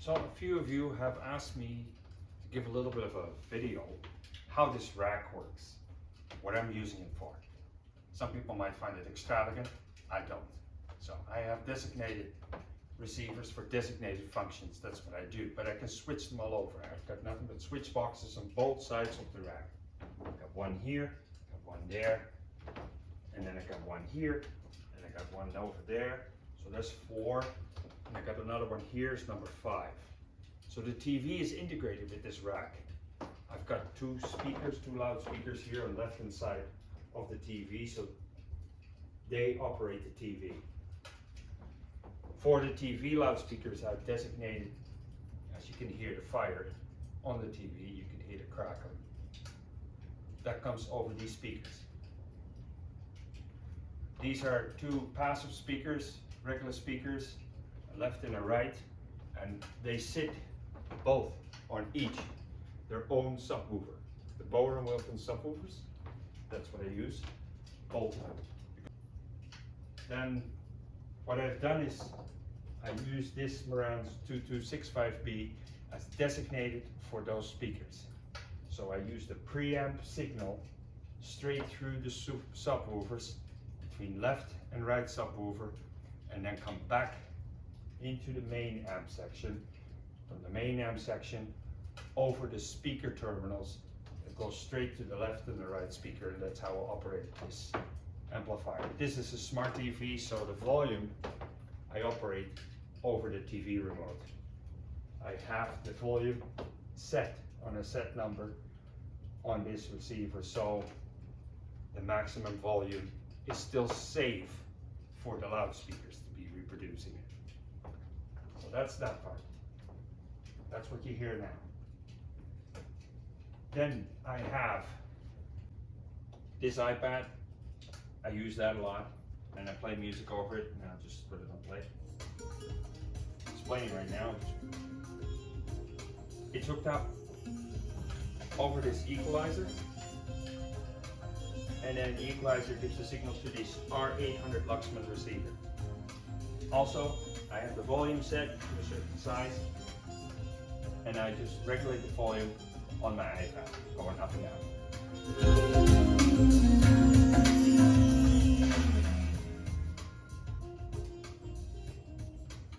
So a few of you have asked me to give a little bit of a video how this rack works, what I'm using it for. Some people might find it extravagant, I don't. So I have designated receivers for designated functions, that's what I do, but I can switch them all over. I've got nothing but switch boxes on both sides of the rack. I've got one here, got one there, and then I got one here, and I got one over there. So there's 4. And I got another one here, it's number 5. So the TV is integrated with this rack. I've got 2 speakers, 2 loudspeakers here on the left hand side of the TV, so they operate the TV. For the TV loudspeakers, I've designated, as you can hear the fire on the TV, you can hear the crackle. That comes over these speakers. These are 2 passive speakers, regular speakers, a left and a right, and they sit both on each their own subwoofer. The Bower & Wilkins subwoofers, that's what I use, both. Then what I've done is I use this Marantz 2265B as designated for those speakers. So I use the preamp signal straight through the subwoofers between left and right subwoofer, and then come back into the main amp section. From the main amp section over the speaker terminals, it goes straight to the left and the right speaker, and that's how I operate this amplifier. This is a smart TV, so the volume I operate over the TV remote. I have the volume set on a set number on this receiver, so the maximum volume is still safe for the loudspeakers to be reproducing it. So that's that part. That's what you hear now. Then I have this iPad. I use that a lot, and I play music over it, and I'll just put it on play. It's playing right now. It's hooked up over this equalizer, and then the equalizer gives the signal to this R800 Luxman receiver. Also, I have the volume set to a certain size, and I just regulate the volume on my iPad, going up and down.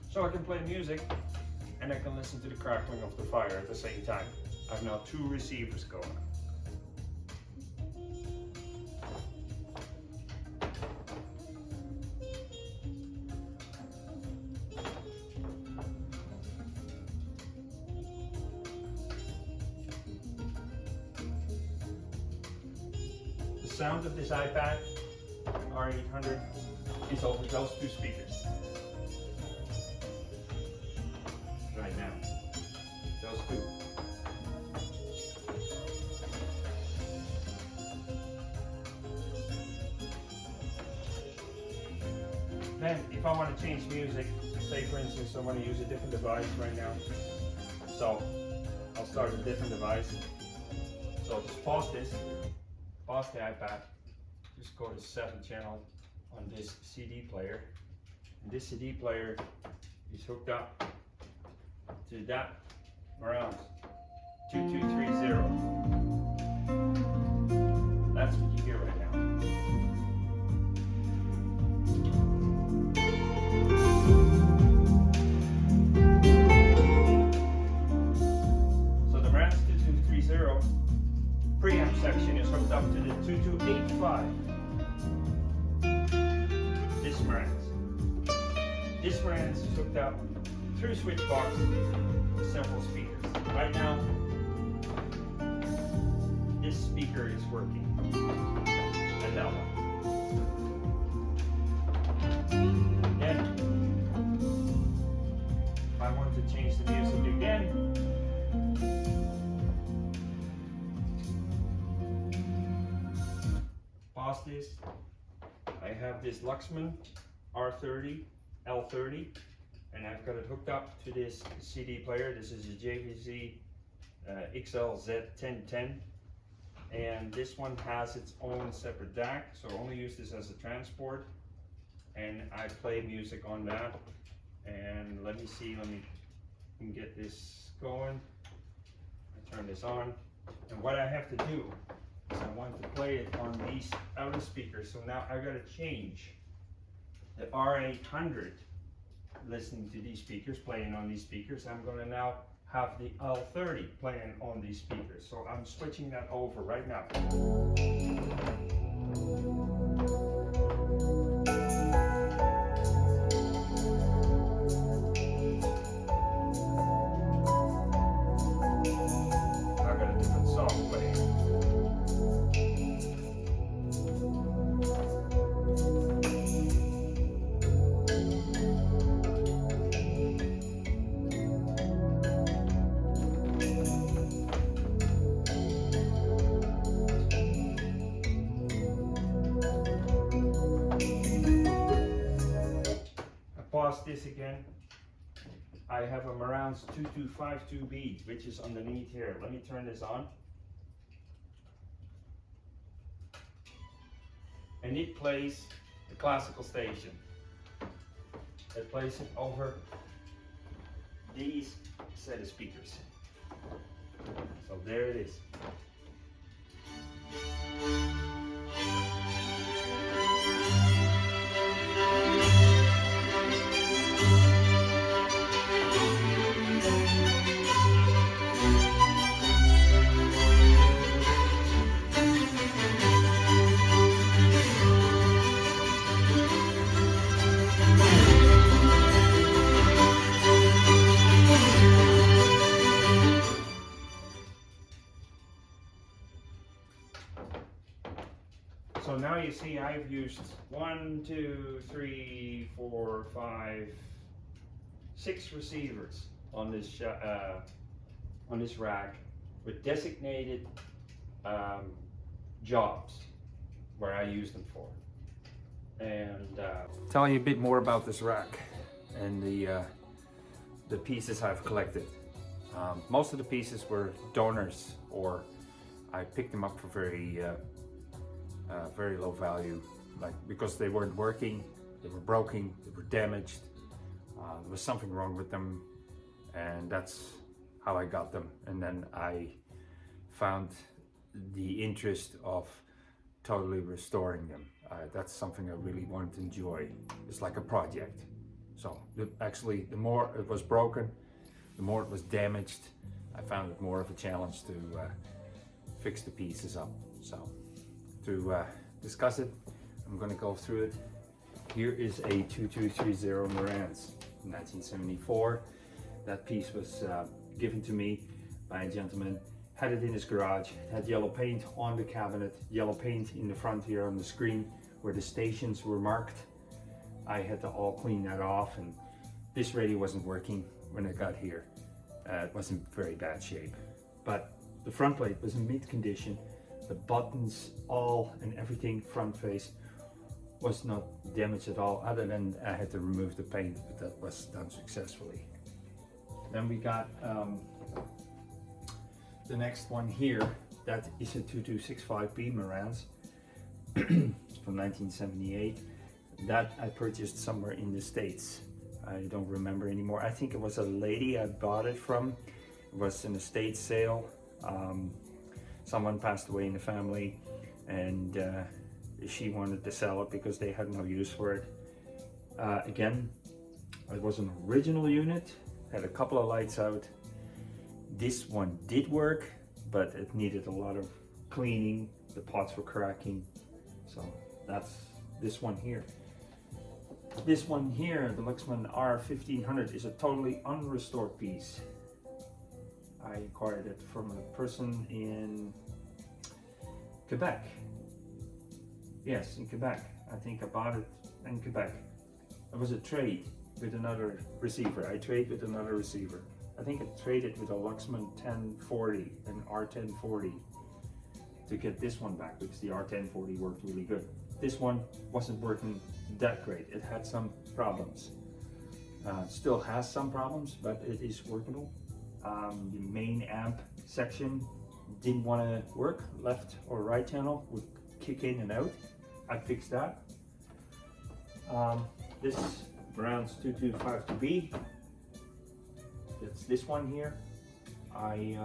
So I can play music, and I can listen to the crackling of the fire at the same time. I have now 2 receivers going. The sound of this iPad R800 is over those 2 speakers. Right now, those 2. Then, if I want to change music, say for instance I want to use a different device right now, so I'll start a different device. So just pause this, pause the iPad, just go to 7th channel on this CD player. And this CD player is hooked up to that Marantz 2230. That's what you hear right now. So the Marantz 2230 preamp section is hooked up to the 2285. This Marantz is hooked up through switch box with several speakers. Right now, this speaker is working, and that one. Then, if I want to change the music again, pause this. I have this Luxman R30, L30, and I've got it hooked up to this CD player. This is a JVC XLZ1010, and this one has its own separate DAC, so I only use this as a transport, and I play music on that. And let me see, let me get get this going. I turn this on, and what I have to do is I want to play it on these outer speakers. So now I gotta change the R800 listening to these speakers, playing on these speakers. I'm gonna now have the L30 playing on these speakers. So I'm switching that over right now. I got a different song playing. Pause this again. I have a Marantz 2252B, which is underneath here. Let me turn this on. And it plays the classical station. It plays it over these set of speakers. So there it is. So now you see I've used 1, 2, 3, 4, 5, 6 receivers on this rack with designated jobs where I use them for. And tell you a bit more about this rack and the pieces I've collected. Most of the pieces were donors, or I picked them up for very low value, like because they weren't working, they were broken, they were damaged, there was something wrong with them, and that's how I got them. And then I found the interest of totally restoring them. That's something I really wanted to enjoy. It's like a project. So actually, the more it was broken, the more it was damaged, I found it more of a challenge to fix the pieces up. So to discuss it, I'm going to go through it. Here is a 2230 Marantz, 1974. That piece was given to me by a gentleman. Had it in his garage. It had yellow paint on the cabinet, yellow paint in the front here on the screen where the stations were marked. I had to all clean that off, and this radio wasn't working when I got here. It was in very bad shape, but the front plate was in mint condition. The buttons, all and everything front face was not damaged at all, other than I had to remove the paint, but that was done successfully. Then we got the next one here. That is a 2265B Marantz from 1978. That I purchased somewhere in the States. I don't remember anymore. I think it was a lady I bought it from. It was an estate sale. Someone passed away in the family, and she wanted to sell it because they had no use for it. Again, it was an original unit, had a couple of lights out. This one did work, but it needed a lot of cleaning. The pots were cracking. So that's this one here. This one here, the Luxman R1500, is a totally unrestored piece. I acquired it from a person in Quebec. Yes, in Quebec. I think I bought it in Quebec. It was a trade with another receiver. I traded with another receiver. I think I traded with a Luxman 1040, an R1040, to get this one back because the R1040 worked really good. This one wasn't working that great. It had some problems. Still has some problems, but it is workable. The main amp section didn't want to work. Left or right channel would kick in and out. I fixed that. This Marantz 2252B That's this one here. I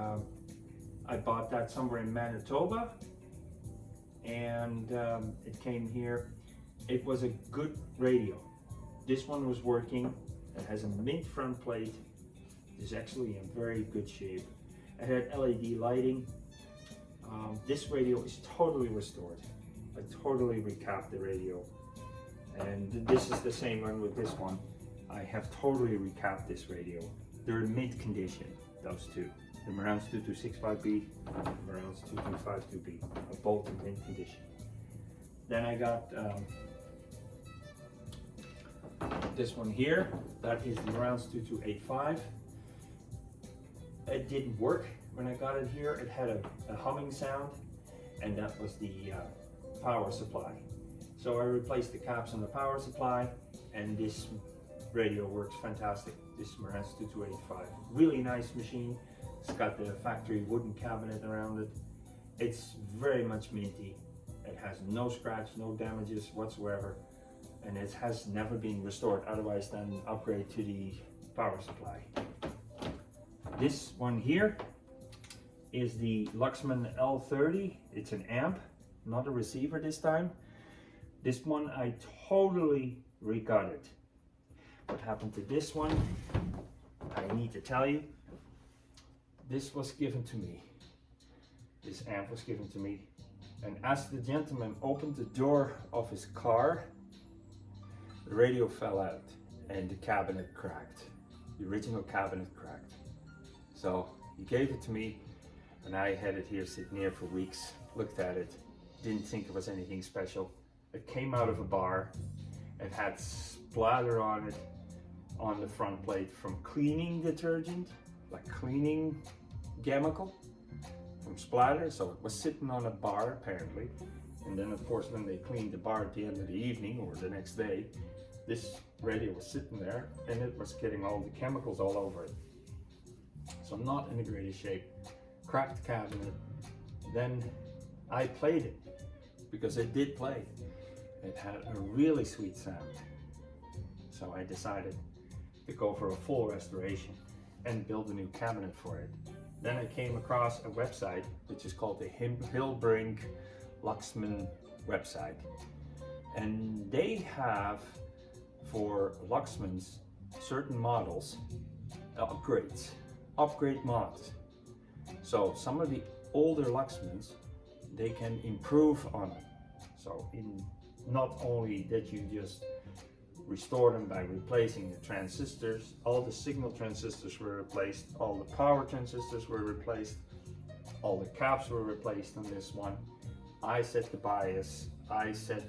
bought that somewhere in Manitoba, and it came here. It was a good radio. This one was working. It has a mint front plate. It's actually in very good shape. It had LED lighting. This radio is totally restored. I totally recapped the radio. And this is the same one with this one. I have totally recapped this radio. They're in mint condition, those two. The Marantz 2265B and the Marantz 2252B are both in mint condition. Then I got this one here. That is the Marantz 2285. It didn't work when I got it here. It had a humming sound, and that was the power supply. So I replaced the caps on the power supply, and this radio works fantastic. This Marantz 2285. Really nice machine. It's got the factory wooden cabinet around it. It's very much minty. It has no scratch, no damages whatsoever, and it has never been restored otherwise than upgrade to the power supply. This one here is the Luxman L30. It's an amp, not a receiver this time. This one I totally regutted. What happened to this one? I need to tell you. This was given to me. This amp was given to me. And as the gentleman opened the door of his car, the radio fell out and the cabinet cracked. The original cabinet cracked. So he gave it to me, and I had it here sitting here for weeks. Looked at it, didn't think it was anything special. It came out of a bar. It had splatter on it on the front plate from cleaning detergent, like cleaning chemical from splatter. So it was sitting on a bar apparently. And then of course when they cleaned the bar at the end of the evening or the next day, this radio was sitting there and it was getting all the chemicals all over it. So not in the greatest shape. Cracked cabinet. Then I played it because it did play. It had a really sweet sound. So I decided to go for a full restoration and build a new cabinet for it. Then I came across a website which is called the Hillbrink Luxman website. And they have for Luxmans certain models upgrades, upgrade mods. So some of the older Luxmans, they can improve on it. So in not only that you just restore them by replacing the transistors, all the signal transistors were replaced, all the power transistors were replaced, all the caps were replaced on this one. I set the bias, I set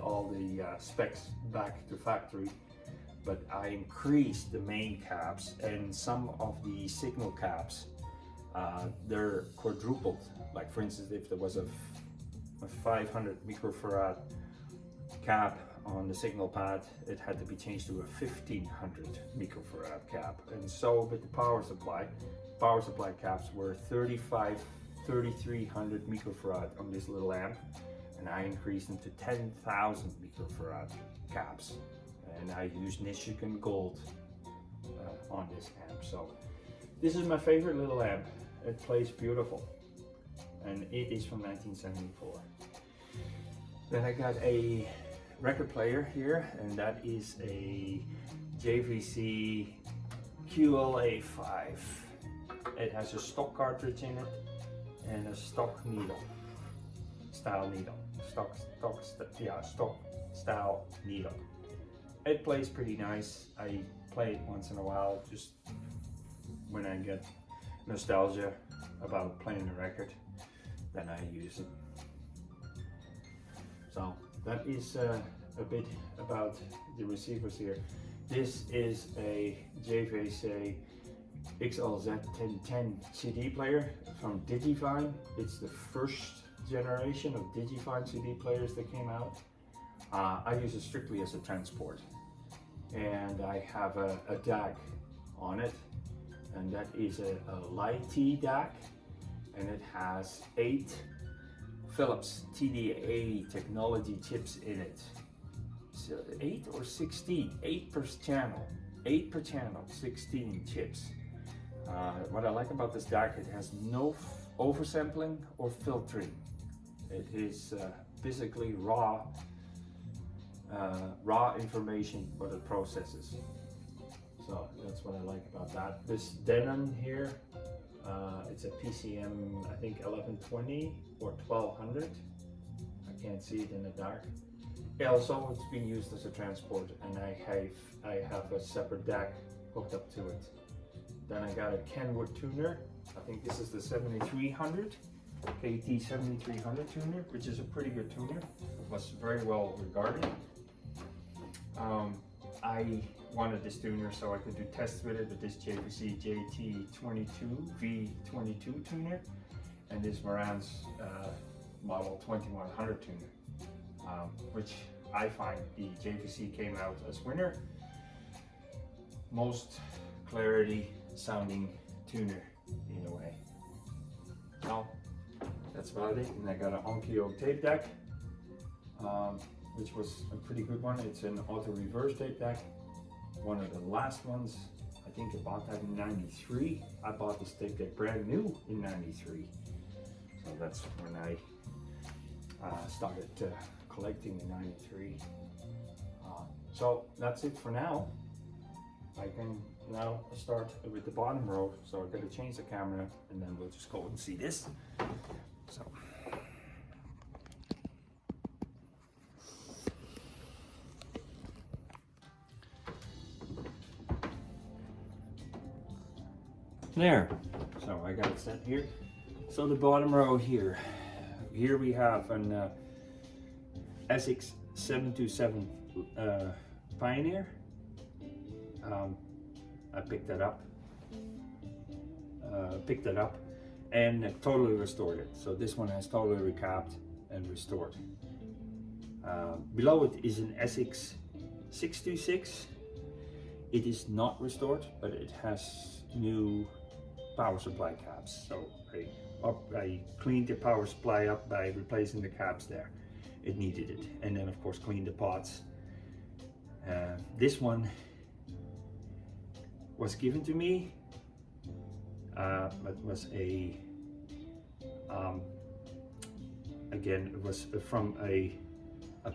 all the specs back to factory, but I increased the main caps and some of the signal caps, they're quadrupled. Like for instance, if there was a 500 microfarad cap on the signal pad, it had to be changed to a 1500 microfarad cap. And so with the power supply caps were 3300 microfarad on this little amp, and I increased them to 10,000 microfarad caps. And I used Michigan Gold on this amp. So this is my favorite little amp. It plays beautiful, and it is from 1974. Then I got a record player here, and that is a JVC QLA5. It has a stock cartridge in it and a stock needle, style needle, stock style needle. It plays pretty nice. I play it once in a while, just when I get nostalgia about playing a record, then I use it. So that is a bit about the receivers here. This is a JVC XLZ1010 CD player from Digifine. It's the first generation of Digifine CD players that came out. I use it strictly as a transport, and I have a DAC on it, and that is a Light-T DAC, and it has 8 Philips TDA technology chips in it. So 8 or 16, 8 per channel. 8 per channel, 16 chips. What I like about this DAC, it has no oversampling or filtering. It is basically raw information what it processes. So that's what I like about that. This Denon here, it's a PCM, I think 1120 or 1200. I can't see it in the dark. Also, it's been used as a transport, and I have a separate DAC hooked up to it. Then I got a Kenwood tuner. I think this is the 7300, KT 7300 tuner, which is a pretty good tuner. It was very well regarded. I wanted this tuner so I could do tests with it with this JVC JT22 V22 tuner and this Marantz model 2100 tuner, which I find the JVC came out as winner. Most clarity sounding tuner in a way. So that's about it. And I got an Onkyo tape deck, which was a pretty good one. It's an auto reverse tape deck. One of the last ones. I think I bought that in '93. I bought this tape deck brand new in '93. So that's when I started collecting in '93. So that's it for now. I can now start with the bottom row. So I'm gonna change the camera and then we'll just go and see this. So. There, so I got it set here. So the bottom row here we have an Essex 727 Pioneer. I picked that up and totally restored it. So this one has totally recapped and restored. Below it is an Essex 626. It is not restored, but it has new power supply caps. So I cleaned the power supply up by replacing the caps there. It needed it. And then of course cleaned the pots. This one was given to me, but was again, it was from a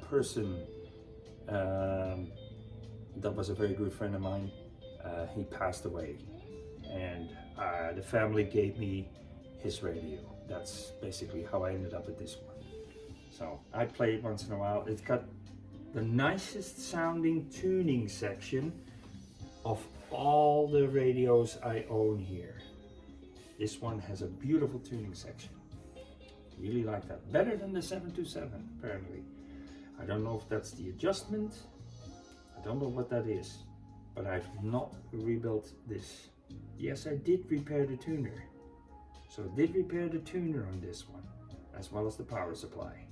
person that was a very good friend of mine. He passed away, and the family gave me his radio. That's basically how I ended up with this one. So I play it once in a while. It's got the nicest sounding tuning section of all the radios I own here. This one has a beautiful tuning section. Really like that. Better than the 727 apparently. I don't know if that's the adjustment. I don't know what that is, but I've not rebuilt this. Yes, I did repair the tuner. So I did repair the tuner on this one, as well as the power supply.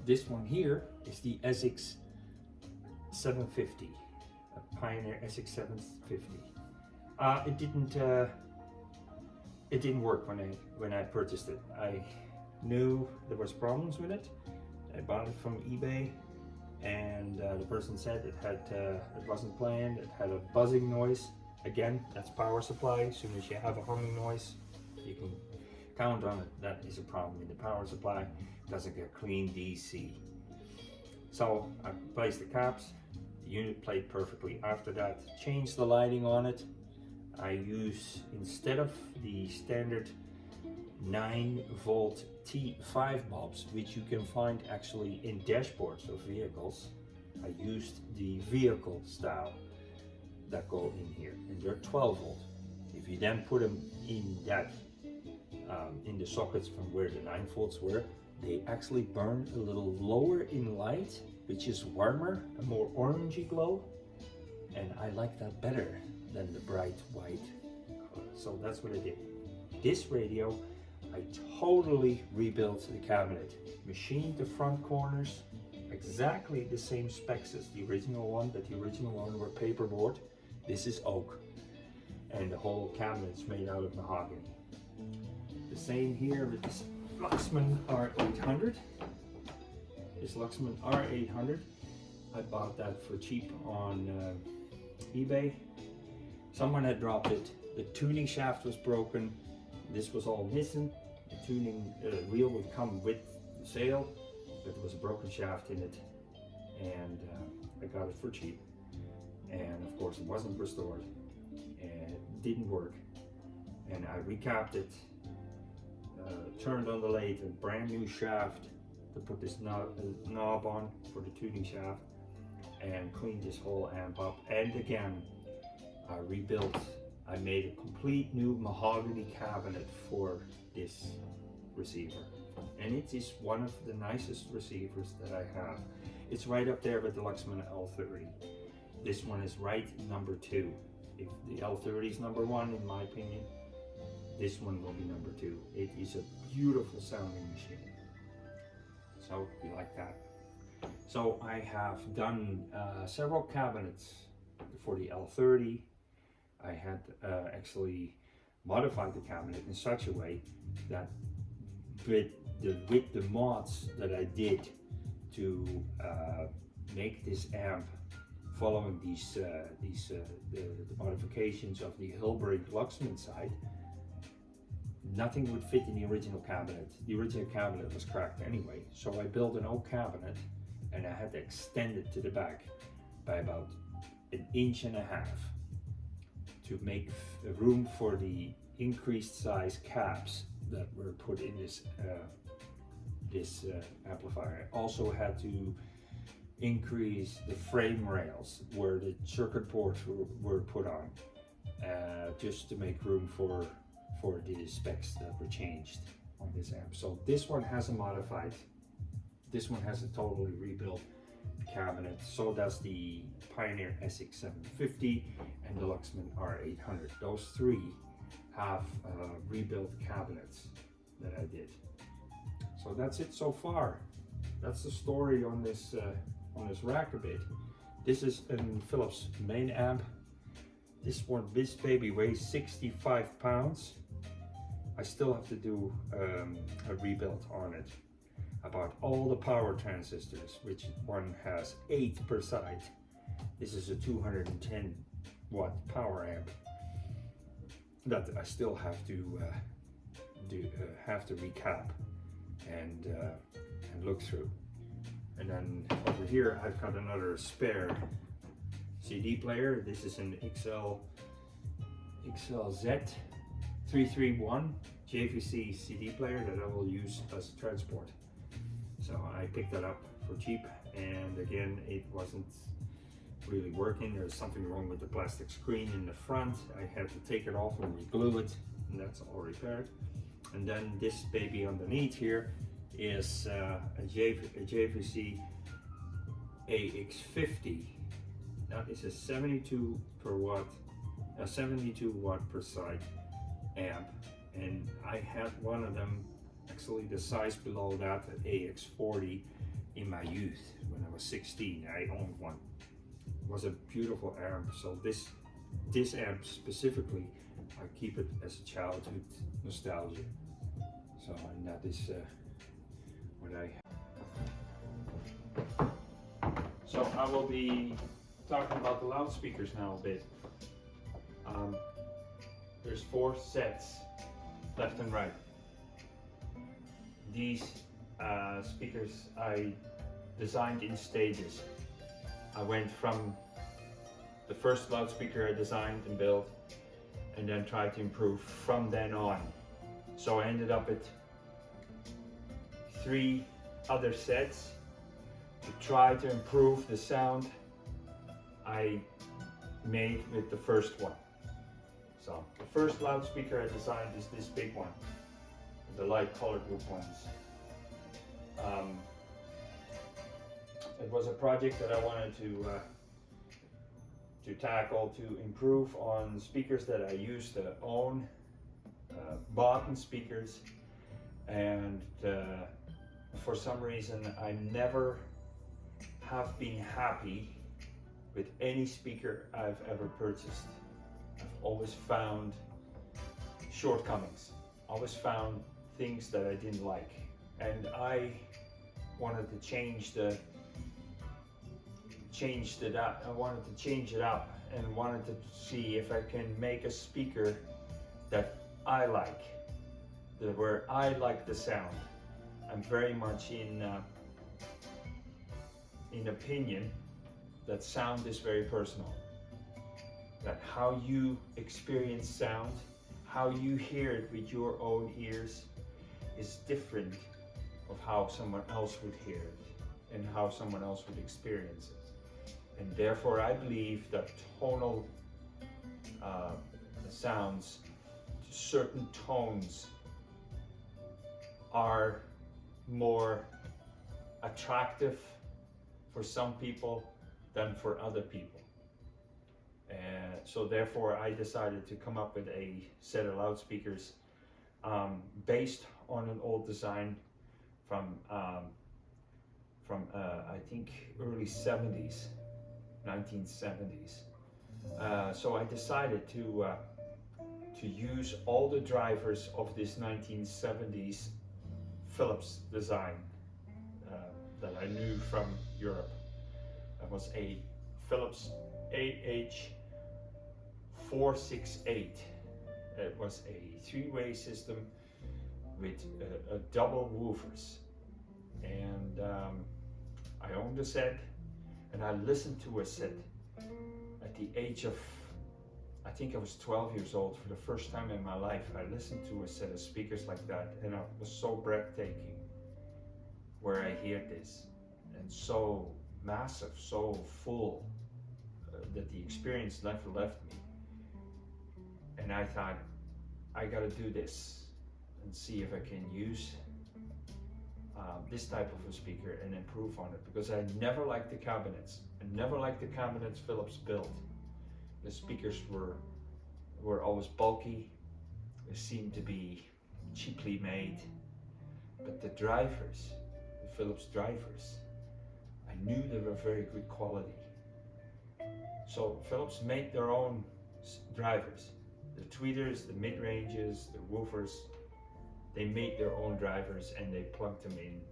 This one here is the Essex 750, a Pioneer Essex 750. It didn't work when I purchased it. I knew there was problems with it. I bought it from eBay, and the person said it wasn't playing. It had a buzzing noise. Again, that's power supply. As soon as you have a humming noise, you can count on it. That is a problem in the power supply. It doesn't get clean DC. So I replaced the caps. The unit played perfectly. After that, changed the lighting on it. I use, instead of the standard 9-volt T5 bulbs, which you can find actually in dashboards of vehicles, I used the vehicle style that go in here, and they're 12 volt. If you then put them in that in the sockets from where the 9 volts were, they actually burn a little lower in light, which is warmer, a more orangey glow, and I like that better than the bright white color. So that's what I did. This radio, I totally rebuilt the cabinet, machined the front corners, exactly the same specs as the original one, but the original one were paperboard. This is oak, and the whole cabinet's made out of mahogany. The same here with this Luxman R800. This Luxman R800 I bought that for cheap on eBay. Someone had dropped it. The tuning shaft was broken. This was all missing. The tuning wheel would come with the sail, but there was a broken shaft in it, and I got it for cheap. And of course, it wasn't restored, and it didn't work. And I recapped it, turned on the lathe, a brand new shaft to put this knob on for the tuning shaft, and cleaned this whole amp up. And again, I rebuilt. I made a complete new mahogany cabinet for this receiver, and it is one of the nicest receivers that I have. It's right up there with the Luxman L30. This one is right number 2. If the L30 is number 1, in my opinion, this one will be number 2. It is a beautiful sounding machine. So we like that. So I have done several cabinets for the L30. I had actually modified the cabinet in such a way that with the mods that I did to make this amp following the modifications of the Hilbrink Luxman side, nothing would fit in the original cabinet. The original cabinet was cracked anyway, so I built an oak cabinet and I had to extend it to the back by about 1.5 inches to make room for the increased size caps that were put in this amplifier. I also had to increase the frame rails where the circuit boards were put on, just to make room for the specs that were changed on this amp. So this one has a modified, this one has a totally rebuilt cabinet. So does the Pioneer SX750 and the Luxman R800. Those 3 have rebuilt cabinets that I did. So that's it so far. That's the story on this rack a bit. This is a Philips main amp. This baby weighs 65 pounds. I still have to do a rebuild on it. I bought all the power transistors, which one has 8 per side. This is a 210 watt power amp that I still have to recap and look through. And then over here I've got another spare CD player. This is an XLZ331 JVC CD player that I will use as transport. So I picked that up for cheap, and again, it wasn't really working. There's something wrong with the plastic screen in the front. I had to take it off and re-glue it, and that's all repaired. And then this baby underneath here is a JVC AX50. That is a 72 watt per side amp, and I had one of them, actually the size below that, at AX40, in my youth. When I was 16, I owned one. It was a beautiful amp. So this amp specifically, I keep it as a childhood nostalgia. So, and that is what I have. So I will be talking about the loudspeakers now a bit. There's 4 sets, left and right. These speakers I designed in stages. I went from the first loudspeaker I designed and built, and then tried to improve from then on. So I ended up with 3 other sets to try to improve the sound I made with the first one. So the first loudspeaker I designed is this big one, the light colored wood ones. It was a project that I wanted to tackle, to improve on speakers that I used to own, bought speakers, and for some reason I never have been happy with any speaker I've ever purchased. I've always found shortcomings, always found things that I didn't like, and I wanted to change changed it up. I wanted to change it up and wanted to see if I can make a speaker that I like, where I like the sound. I'm very much in opinion that sound is very personal. That how you experience sound, how you hear it with your own ears, is different of how someone else would hear it and how someone else would experience it. And therefore I believe that tonal sounds, certain tones, are more attractive for some people than for other people. And so therefore I decided to come up with a set of loudspeakers based on an old design from I think early 70s, 1970s. So I decided to use all the drivers of this 1970s Philips design that I knew from Europe. That was a Philips AH468. It was a three-way system with a double woofers. And I owned a set, and I listened to a set at the age of, I think I was 12 years old. For the first time in my life, I listened to a set of speakers like that, and it was so breathtaking where I hear this, and so massive, so full, that the experience never left me. And I thought, I gotta do this and see if I can use this type of a speaker and improve on it, because I never liked the cabinets. I never liked the cabinets Philips built. The speakers were always bulky. They seemed to be cheaply made. But the drivers, the Philips drivers, I knew they were very good quality. So Philips made their own drivers. The tweeters, the mid-ranges, the woofers, they made their own drivers and they plugged them in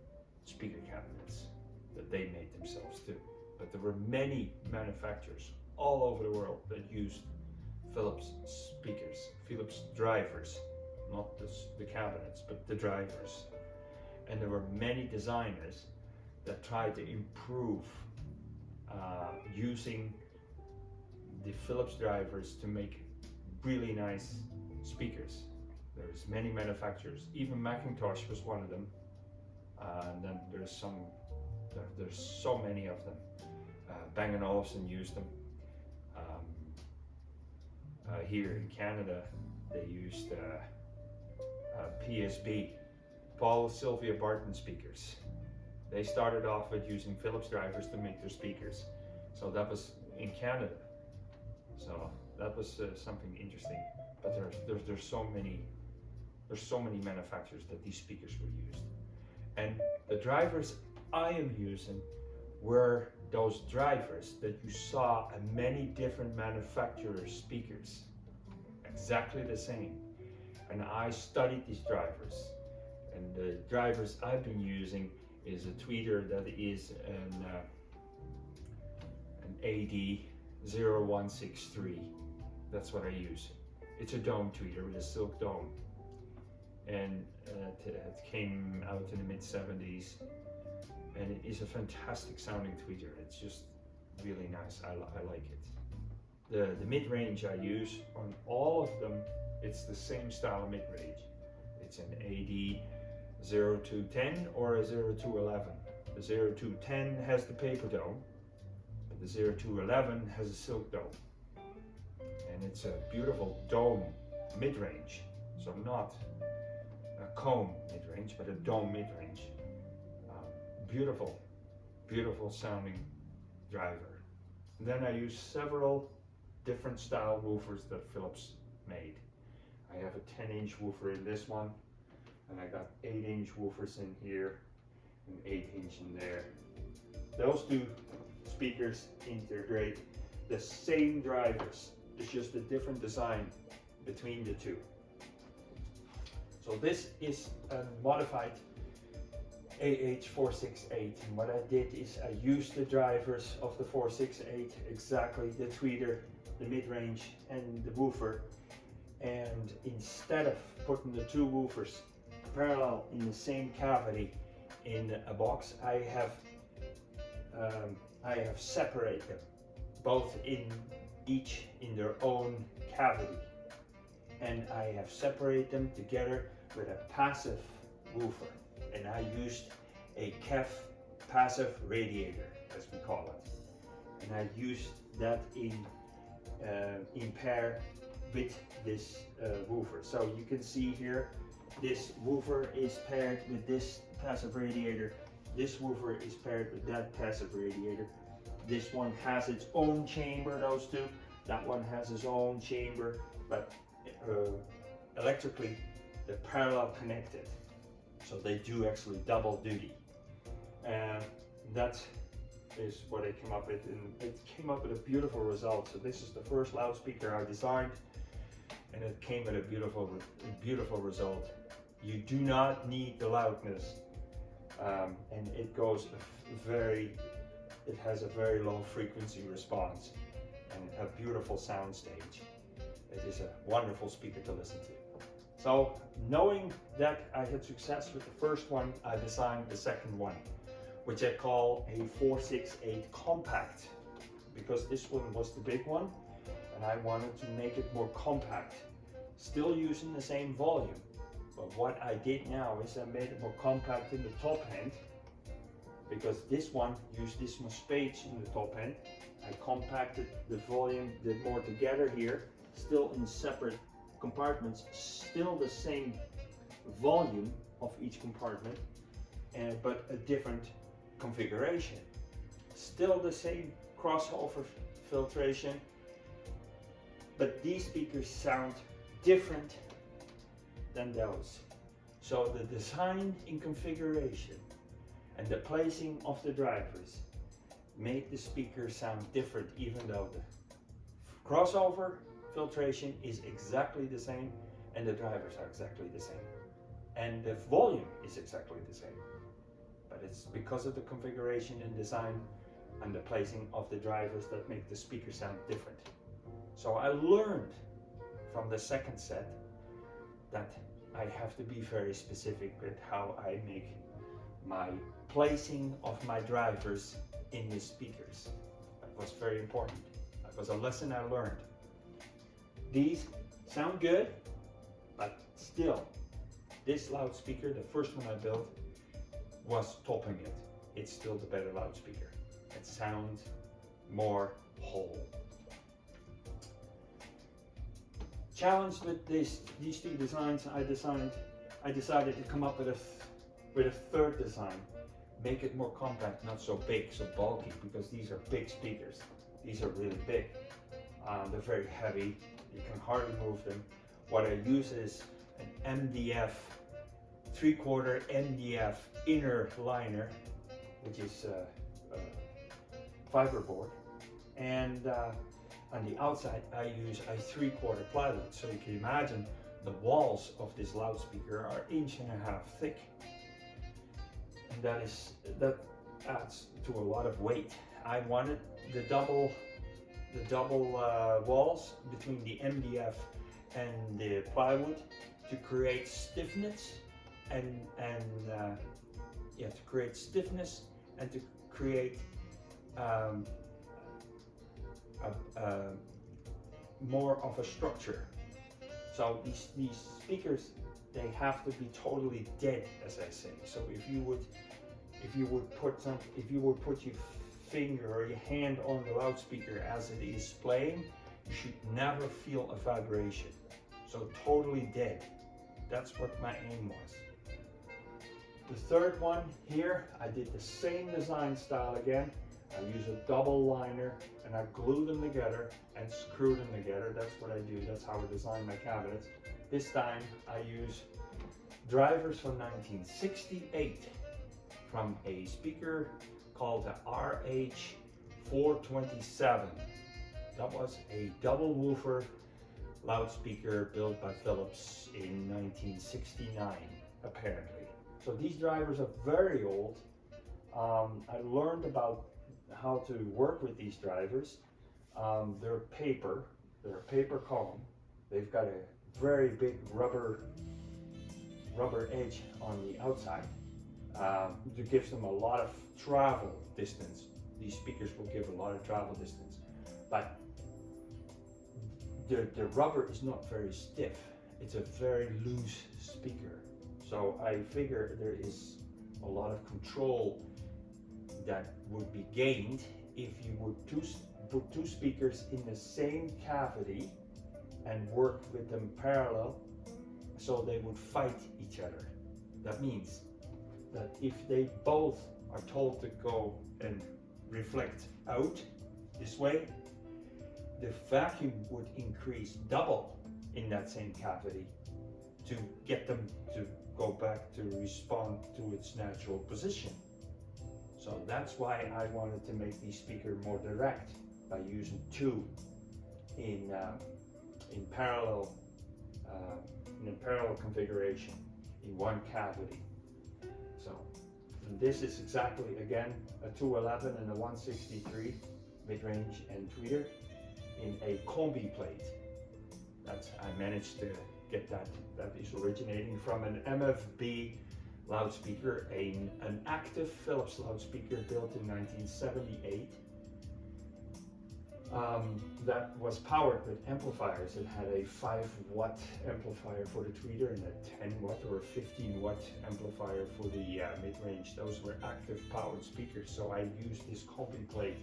speaker cabinets that they made themselves too. But there were many manufacturers all over the world that used Philips speakers, Philips drivers, not the cabinets, but the drivers. And there were many designers that tried to improve using the Philips drivers to make really nice speakers. There's many manufacturers, even Macintosh was one of them. And then there's so many of them. Bang & Olufsen used them. Here in Canada, they used PSB, Paul Sylvia Barton speakers. They started off with using Philips drivers to make their speakers. So that was in Canada. So that was something interesting. But there's so many manufacturers that these speakers were used. And the drivers I am using were those drivers that you saw at many different manufacturers' speakers. Exactly the same. And I studied these drivers. And the drivers I've been using is a tweeter that is an AD0163. That's what I use. It's a dome tweeter with a silk dome. And it came out in the mid-70s. And it is a fantastic sounding tweeter. It's just really nice. I like it. The mid-range I use on all of them, it's the same style of mid-range. It's an AD0210 or a 0211. The 0210 has the paper dome, but the 0211 has a silk dome. And it's a beautiful dome mid-range. So not a comb mid-range, but a dome mid-range. Beautiful, beautiful sounding driver. And then I use several different style woofers that Philips made. I have a 10-inch woofer in this one, and I got 8-inch woofers in here, and 8-inch in there. Those two speakers integrate the same drivers. It's just a different design between the two. So this is a modified AH468, and what I did is I used the drivers of the 468, exactly the tweeter, the mid-range and the woofer, and instead of putting the two woofers parallel in the same cavity in a box, I have separated them, both each in their own cavity, and I have separated them together with a passive woofer, and I used a KEF passive radiator, as we call it, and I used that in pair with this woofer. So you can see here, this woofer is paired with this passive radiator. This woofer is paired with that passive radiator. This one has its own chamber, those two. That one has its own chamber, but electrically they're parallel connected. So they do actually double duty. And that is what I came up with, and it came up with a beautiful result. So this is the first loudspeaker I designed, and it came with a beautiful result. You do not need the loudness, and it has a very low frequency response and a beautiful sound stage. It is a wonderful speaker to listen to. So knowing that I had success with the first one, I designed the second one, which I call a 468 compact, because this one was the big one and I wanted to make it more compact, still using the same volume. But what I did now is I made it more compact in the top end, because this one used this much space in the top end. I compacted the volume a bit more together here, still in separate compartments, still the same volume of each compartment, but a different configuration. Still the same crossover filtration, but these speakers sound different than those. So the design and configuration and the placing of the drivers made the speaker sound different, even though the crossover filtration is exactly the same and the drivers are exactly the same and the volume is exactly the same. But it's because of the configuration and design and the placing of the drivers that make the speaker sound different. So I learned from the second set that I have to be very specific with how I make my placing of my drivers in the speakers. That was very important. That was a lesson I learned. These sound good, but still, this loudspeaker, the first one I built, was topping it. It's still the better loudspeaker. It sounds more whole. Challenged with these two designs, I decided to come up with a third design. Make it more compact, not so big, so bulky, because these are big speakers. These are really big. They're very heavy. You can hardly move them. What I use is an MDF, 3/4 MDF inner liner, which is fiberboard, and on the outside I use a 3/4 plywood. So you can imagine the walls of this loudspeaker are 1.5 inches thick, and that adds to a lot of weight. I wanted the double walls between the MDF and the plywood to create stiffness and to create more of a structure. So these speakers, they have to be totally dead, as I say. So if you would put your finger or your hand on the loudspeaker as it is playing, you should never feel a vibration. So totally dead. That's what my aim was. The third one here, I did the same design style again. I use a double liner and I glue them together and screw them together. That's what I do. That's how I design my cabinets. This time I use drivers from 1968 from a speaker called the RH427. That was a double woofer loudspeaker built by Philips in 1969, apparently. So these drivers are very old. I learned about how to work with these drivers. They're a paper column. They've got a very big rubber edge on the outside. It gives them a lot of travel distance. These speakers will give a lot of travel distance, but the rubber is not very stiff. It's a very loose speaker. So I figure there is a lot of control that would be gained if you would put two speakers in the same cavity and work with them parallel, so they would fight each other. That means that if they both are told to go and reflect out this way, the vacuum would increase double in that same cavity to get them to go back to respond to its natural position. So that's why I wanted to make the speaker more direct by using two in parallel configuration in one cavity. So and this is exactly, again, a 211 and a 163 mid-range and tweeter in a combi plate. I managed to get that. That is originating from an MFB loudspeaker, an active Philips loudspeaker built in 1978. That was powered with amplifiers. It had a 5-watt amplifier for the tweeter and a 10-watt or a 15-watt amplifier for the mid-range. Those were active powered speakers. So I used this combi plate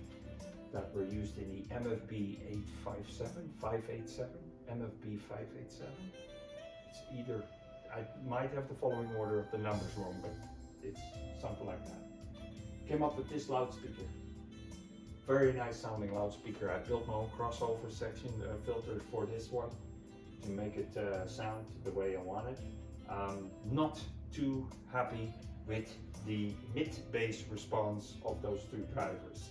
that were used in the MFB 587, MFB 587. It's either, I might have the following order of the numbers wrong, but it's something like that. Came up with this loudspeaker. Very nice sounding loudspeaker. I built my own crossover section filter for this one to make it sound the way I want it. Not too happy with the mid-bass response of those two drivers.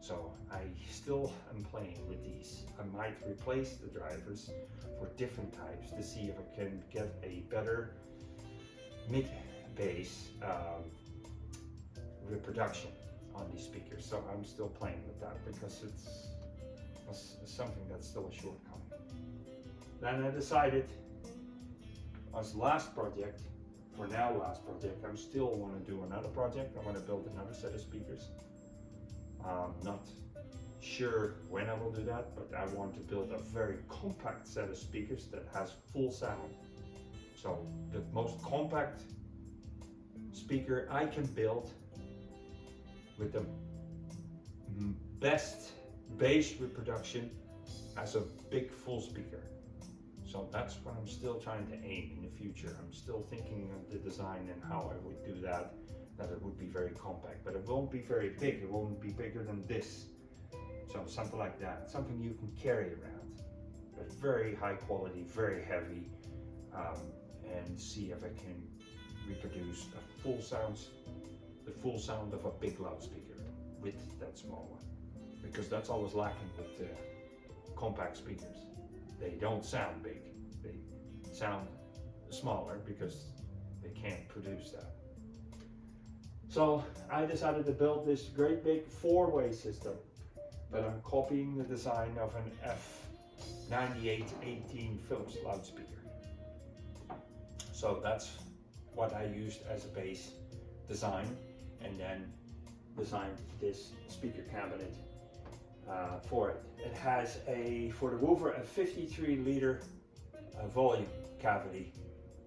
So I still am playing with these. I might replace the drivers for different types to see if I can get a better mid-bass reproduction on these speakers. So I'm still playing with that because it's something that's still a shortcoming. Then I decided as last project, I still want to do another project. I want to build another set of speakers. Not sure when I will do that, but I want to build a very compact set of speakers that has full sound. So the most compact speaker I can build with the best bass reproduction as a big full speaker. So that's what I'm still trying to aim in the future. I'm still thinking of the design and how I would do that it would be very compact, but it won't be very big. It won't be bigger than this. So something like that, something you can carry around, but very high quality, very heavy, and see if I can reproduce the full sound of a big loudspeaker with that small one, because that's always lacking with compact speakers. They don't sound big, they sound smaller because they can't produce that. So I decided to build this great big 4-way system, but I'm copying the design of an F9818 Philips loudspeaker. So that's what I used as a base design, and then designed this speaker cabinet for it. It has for the woofer a 53 liter volume cavity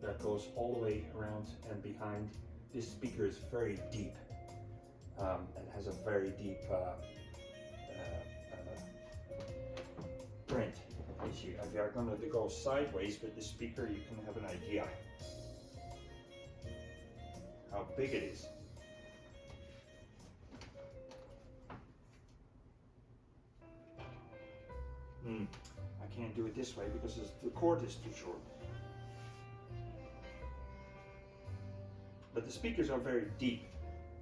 that goes all the way around and behind. This speaker is very deep. It has a very deep print. If you are going to go sideways with the speaker, you can have an idea how big it is. I can't do it this way because the cord is too short. But the speakers are very deep.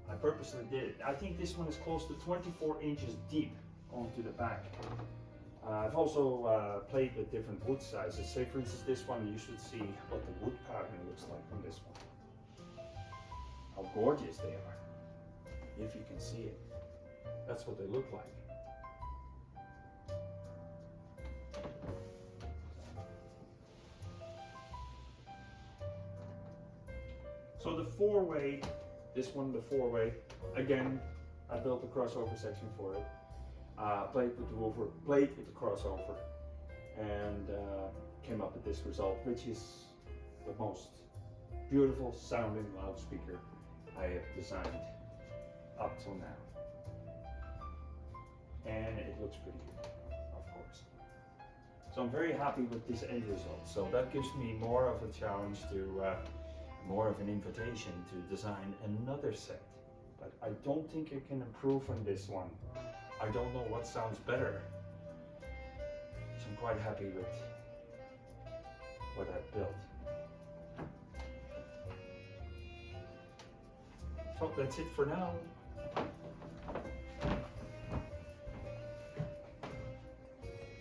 I purposely did it. I think this one is close to 24 inches deep onto the back. I've also played with different wood sizes. Say for instance this one, you should see what the wood pattern looks like on this one. how gorgeous they are. If you can see it, that's what they look like. So the four-way, this one, the four-way, again, I built a crossover section for it. Played with the woofer, played with the crossover, and came up with this result, which is the most beautiful sounding loudspeaker I have designed up till now. And it looks pretty good, of course. So I'm very happy with this end result. So that gives me more of a challenge to, more of an invitation to design another set. But I don't think I can improve on this one. I don't know what sounds better. So I'm quite happy with what I've built. So that's it for now.